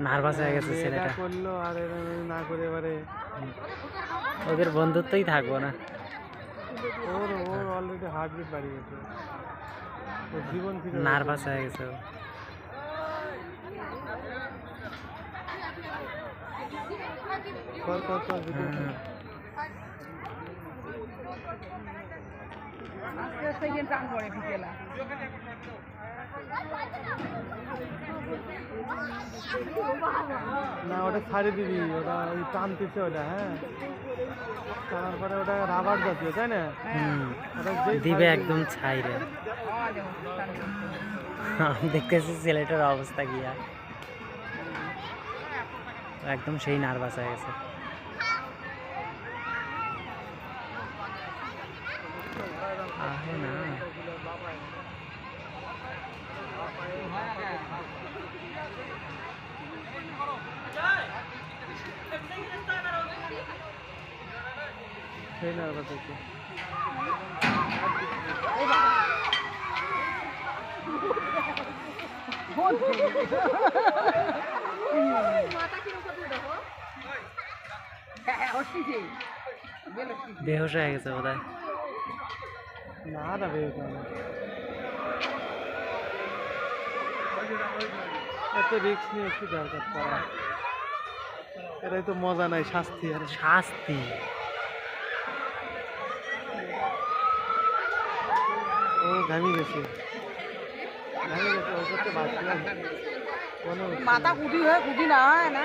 Nervous হয়ে গেছে ছেলেটা করলো আর না করে এবারে ওদের বন্ধুত্বই থাকবো না ওর অলরেডি হার্ট বিট বাড়িয়ে গেছে ওর জীবন ফিরে নার্ভাস হয়ে গেছে ও। কর ভিডিও না ওটা ছাড়ে দিবি ওটা ওই টানতেছে ওটা হ্যাঁ তারপরে ওটা রাবার জাতীয় তাই না ওটা যেই দিবে একদম ছাইরে আমি দেখতেছি ছেলেটার অবস্থা গিয়া একদম সেই নার্ভাস হয়ে গেছে আহে না সেই নার্ভাস হচ্ছে বেহুশ হয়ে গেছে বোধহয় না বেশ এত রিস্ক নিয়ে একটু দরকার করা এটাই তো মজা নাই শাস্তি আর শাস্তি ও ঘামি গেছে ও করতে বাঁচলাম মাথা কুটি হয় কুটি না হয় না